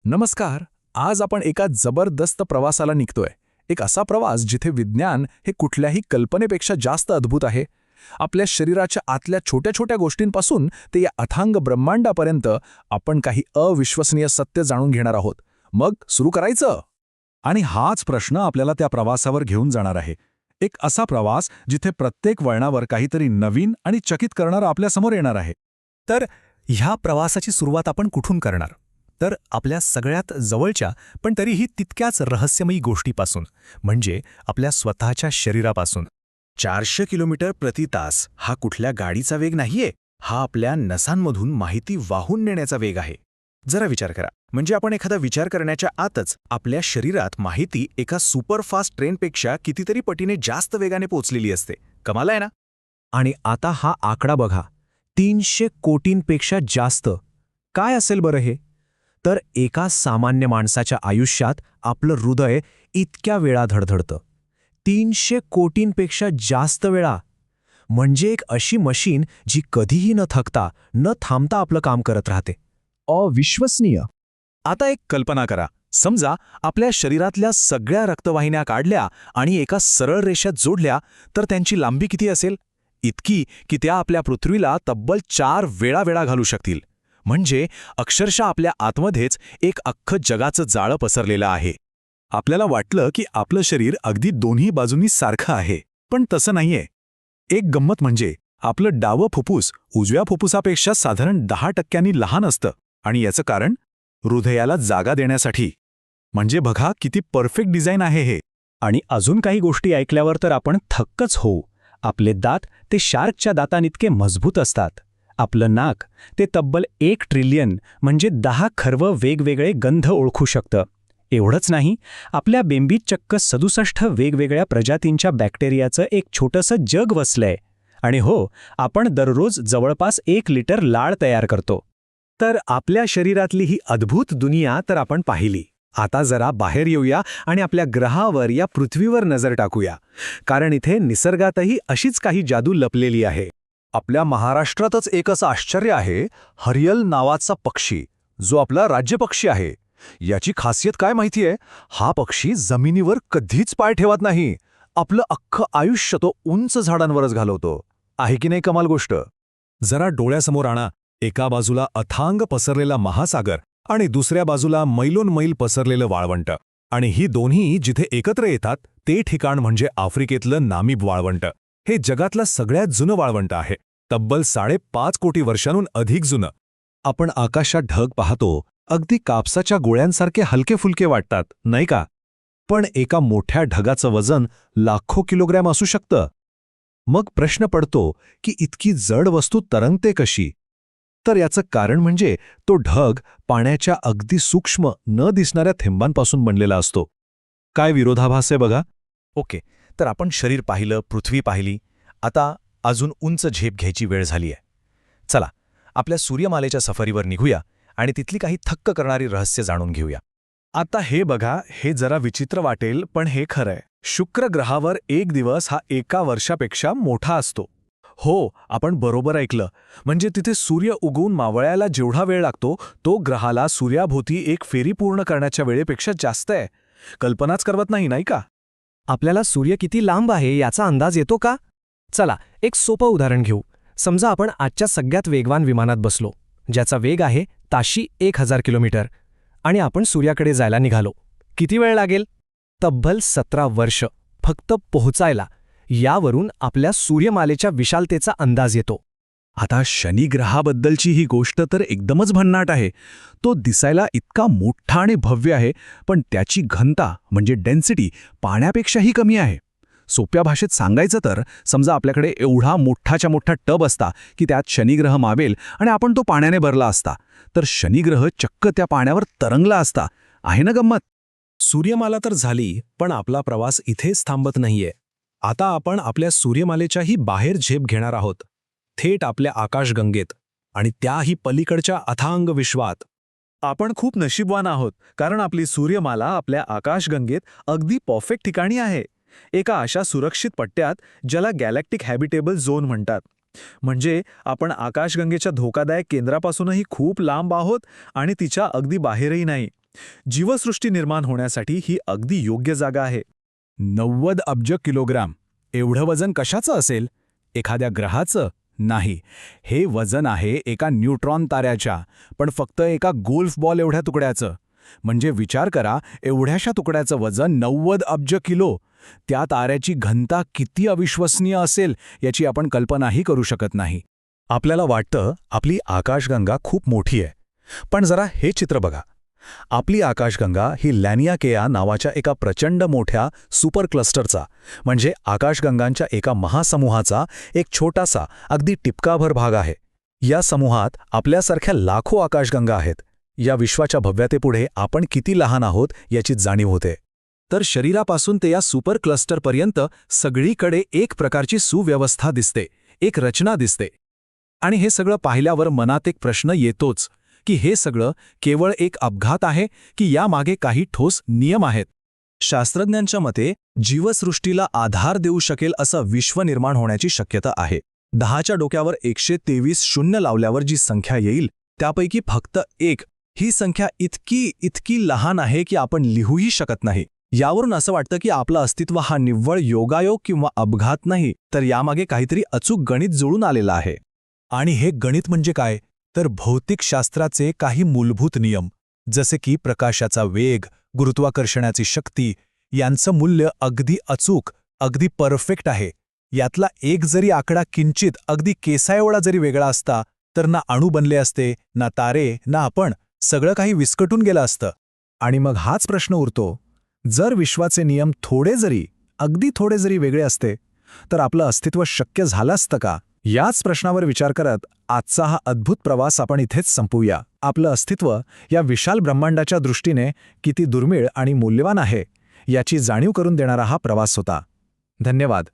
नमस्कार. आज आपण एका जबरदस्त प्रवासाला निघतोय. एक असा प्रवास जिथे विज्ञान हे कुठल्याही कल्पनेपेक्षा जास्त अद्भुत आहे. आपल्या शरीराच्या आतल्या छोट्या छोट्या गोष्टींपासून ते या अथांग ब्रह्मांडापर्यंत आपण काही अविश्वसनीय सत्य जाणून घेणार आहोत. मग सुरू करायचं. आणि हाच प्रश्न आपल्याला त्या प्रवासावर घेऊन जाणार आहे. एक असा प्रवास जिथे प्रत्येक वळणावर काहीतरी नवीन आणि चकित करणारं आपल्यासमोर येणार आहे. तर ह्या प्रवासाची सुरुवात आपण कुठून करणार? तर आपल्या सगळ्यात जवळच्या पण तरीही तितक्याच रहस्यमयी गोष्टीपासून, म्हणजे आपल्या स्वतःच्या शरीरापासून. 400 किलोमीटर प्रति तास हा कुठल्या गाडीचा वेग नाहीये, हा आपल्या नसांमधून माहिती वाहून नेण्याचा वेग आहे. जरा विचार करा, म्हणजे आपण एखादा विचार करण्याच्या आतच आपल्या शरीरात माहिती एका सुपरफास्ट ट्रेनपेक्षा कितीतरी पटीने जास्त वेगाने पोचलेली असते. कमाल आहे ना? आणि आता हा आकडा बघा, 300 कोटींपेक्षा जास्त. काय असेल बरं हे? तर एका सामान्य माणसाच्या आयुष्यात आपलं हृदय इतक्या वेळा धडधडतं. 300 कोटींपेक्षा जास्त वेळा. म्हणजे एक अशी मशीन जी कधीही न थकता न थांबता आपलं काम करत राहते. अविश्वसनीय. आता एक कल्पना करा. समजा आपल्या शरीरातल्या सगळ्या रक्तवाहिन्या काढल्या आणि एका सरळ रेषेत जोडल्या, तर त्यांची लांबी किती असेल? इतकी की त्या आपल्या पृथ्वीला तब्बल 4 वेळा घालू शकतील. म्हणजे अक्षरशः आपल्या आतमध्येच एक अख्खं जगाचं जाळं पसरलेलं आहे. आपल्याला वाटलं की आपलं शरीर अगदी दोन्ही बाजूंनी सारखं आहे, पण तसं नाहीये. एक गंमत म्हणजे आपलं डावं फुफ्फुस उजव्या फुफ्फुसापेक्षा साधारण 10% लहान असतं. आणि याचं कारण हृदयाला जागा देण्यासाठी. म्हणजे बघा किती परफेक्ट डिझाईन आहे हे. आणि अजून काही गोष्टी ऐकल्यावर तर आपण थक्कच होऊ. आपले दात ते शार्कच्या दातांइतके मजबूत असतात. आपलं नाक ते तब्बल 1 ट्रिलियन म्हणजे 10 खर्व वेगवेगळे गंध ओळखू शकतं. एवढंच नाही, आपल्या बेंबीत चक्क 67 वेगवेगळ्या प्रजातींच्या बॅक्टेरियाचं एक छोटंसं जग वसलंय. आणि हो, आपण दररोज जवळपास 1 लिटर लाळ तयार करतो. तर आपल्या शरीरातली ही अद्भुत दुनिया तर आपण पाहिली. आता जरा बाहेर येऊया आणि आपल्या ग्रहावर, या पृथ्वीवर नजर टाकूया. कारण इथे निसर्गातही अशीच काही जादू लपलेली आहे. आपल्या महाराष्ट्रातच एक असं आश्चर्य आहे, हरियल नावाचा पक्षी, जो आपला राज्यपक्षी आहे. याची खासियत काय माहितीये? हा पक्षी जमिनीवर कधीच पाय ठेवत नाही. आपलं अख्खं आयुष्य तो उंच झाडांवरच घालवतो. आहे की नाही कमाल गोष्ट? जरा डोळ्यासमोर आणा. एका बाजूला अथांग पसरलेला महासागर आणि दुसऱ्या बाजूला मैलोन मैल पसरलेलं वाळवंट. आणि ही दोन्ही जिथे एकत्र येतात ते ठिकाण म्हणजे आफ्रिकेतलं नामीब वाळवंट. हे जगातलं सगळ्यात जुनं वाळवंट आहे. तब्बल 5.5 कोटी वर्षांहून अधिक जुनं. आपण आकाशात ढग पाहतो, अगदी कापसाच्या गोळ्यांसारखे हलके फुलके वाटतात, नाही का? पण एका मोठ्या ढगाचं वजन लाखो किलोग्रॅम असू शकतं. मग प्रश्न पडतो की इतकी जड वस्तू तरंगते कशी? तर याचं कारण म्हणजे तो ढग पाण्याच्या अगदी सूक्ष्म न दिसणाऱ्या थेंबांपासून बनलेला असतो. काय विरोधाभास आहे बघा. ओके, तर आपण शरीर पाहिलं, पृथ्वी पाहिली. आता अजून उंच झेप घ्यायची वेळ झाली आहे. चला, आपल्या सूर्यमालेच्या सफरीवर निघूया आणि तिथली काही थक्क करणारी रहस्य जाणून घेऊया. आता हे बघा, हे जरा विचित्र वाटेल, पण हे खरंय. शुक्र ग्रहावर एक दिवस हा एका वर्षापेक्षा मोठा असतो. हो, आपण बरोबर ऐकलं. म्हणजे तिथे सूर्य उगवून मावळायला जेवढा वेळ लागतो, तो ग्रहाला सूर्याभोवती एक फेरी पूर्ण करण्याच्या वेळेपेक्षा जास्त आहे. कल्पनाच करवत नाही, नाही का? आपल्याला सूर्य किती लांब आहे याचा अंदाज येतो का? चला, एक सोपं उदाहरण घेऊ. समजा आपण आजच्या सगळ्यात वेगवान विमानात बसलो, ज्याचा वेग आहे ताशी 1000 किलोमीटर, आणि आपण सूर्याकडे जायला निघालो. किती वेळ लागेल? तब्बल 17 वर्ष फक्त पोहोचायला. यावरून आपल्या सूर्यमालेच्या विशालतेचा अंदाज येतो. आता शनिग्रहाबद्दलची ही गोष्ट तर एकदमच भन्नाट आहे. तो दिसायला इतका मोठा आणि भव्य आहे, पण त्याची घनता म्हणजे डेन्सिटी पाण्यापेक्षाही कमी आहे. सोप्या भाषेत सांगायचं तर, समजा आपल्याकडे एवढा मोठाच्या मोठा टब असता की त्यात शनिग्रह मावेल आणि आपण तो पाण्याने भरला असता, तर शनिग्रह चक्क त्या पाण्यावर तरंगला असता. आहे ना गंमत? सूर्यमाला तर झाली, पण आपला प्रवास इथेच थांबत नाहीये. आता आपण आपल्या सूर्यमालेच्याही बाहेर झेप घेणार आहोत, थेट आपल्या आकाशगंगेत, आणि त्याही पलीकडच्या अथांग विश्वात. आपण खूप नशीबवान आहोत, कारण आपली सूर्यमाला आपल्या आकाशगंगेत अगदी परफेक्ट ठिकाणी आहे. एका अशा सुरक्षित पट्ट्यात ज्याला गॅलेक्टिक हॅबिटेबल झोन म्हणतात. म्हणजे आपण आकाशगंगेच्या धोकादायक केंद्रापासूनही खूप लांब आहोत आणि तिच्या अगदी बाहेरही नाही. जीवसृष्टी निर्माण होण्यासाठी ही अगदी योग्य जागा आहे. 90 अब्ज किलोग्राम एवढं वजन कशाचं असेल? एखाद्या ग्रहाचं? नाही. हे वजन आहे एका न्यूट्रॉन ताऱ्याच्या, पण फक्त एका गोल्फ बॉल एवढ्या तुकड्याचं. म्हणजे विचार करा, एवढ्याशा तुकड्याचं वजन 90 अब्ज किलो. त्या ताऱ्याची घनता किती अविश्वसनीय असेल याची आपण कल्पनाही करू शकत नाही. आपल्याला वाटतं आपली आकाशगंगा खूप मोठी आहे, पण जरा हे चित्र बघा. आपली आकाशगंगा ही लॅनियाकेया नावाच्या एका प्रचंड मोठ्या सुपर क्लस्टरचा, म्हणजे आकाशगंगांच्या एका महासमूहाचा एक छोटासा, अगदी टिपकाभर भाग आहे. या समूहात आपल्यासारख्या लाखो आकाशगंगा आहेत. या विश्वाच्या भव्यतेपुढे आपण किती लहान आहोत याची जाणीव होते. तर शरीरापासून ते या सुपर क्लस्टरपर्यंत सगळीकडे एक प्रकारची सुव्यवस्था दिसते, एक रचना दिसते. आणि हे सगळं पाहिल्यावर मनात एक प्रश्न येतोच की हे सगळं केवळ एक अपघात आहे की यामागे काही ठोस नियम आहेत? शास्त्रज्ञांच्या मते जीवसृष्टीला आधार देऊ शकेल असं विश्व निर्माण होण्याची शक्यता आहे. 10च्या डोक्यावर 123 शून्य लावल्यावर जी संख्या येईल त्यापैकी फक्त 1 ही संख्या इतकी लहान आहे की आपण लिहूही शकत नाही. यावरून असं वाटतं की आपलं अस्तित्व हा निव्वळ योगायोग किंवा अपघात नाही, तर यामागे काहीतरी अचूक गणित जुळून आलेलं आहे. आणि हे गणित म्हणजे काय? तर भौतिकशास्त्राचे काही मूलभूत नियम, जसे की प्रकाशाचा वेग, गुरुत्वाकर्षणाची शक्ती, यांचं मूल्य अगदी अचूक, अगदी परफेक्ट आहे. यातला एक जरी आकडा किंचित अगदी केसाएवढा जरी वेगळा असता तर ना अणू बनले असते, ना तारे, ना आपण. सगळं काही विस्कटून गेलं असतं. आणि मग हाच प्रश्न उरतो, जर विश्वाचे नियम अगदी थोडे जरी वेगळे असते तर आपलं अस्तित्व शक्य झालं असतं का? याच प्रश्नावर विचार करत आजचा हा अद्भुत प्रवास आपण इथेच संपवूया. आपलं अस्तित्व या विशाल ब्रह्मांडाच्या दृष्टीने किती दुर्मिळ आणि मूल्यवान आहे याची जाणीव करून देणारा हा प्रवास होता. धन्यवाद.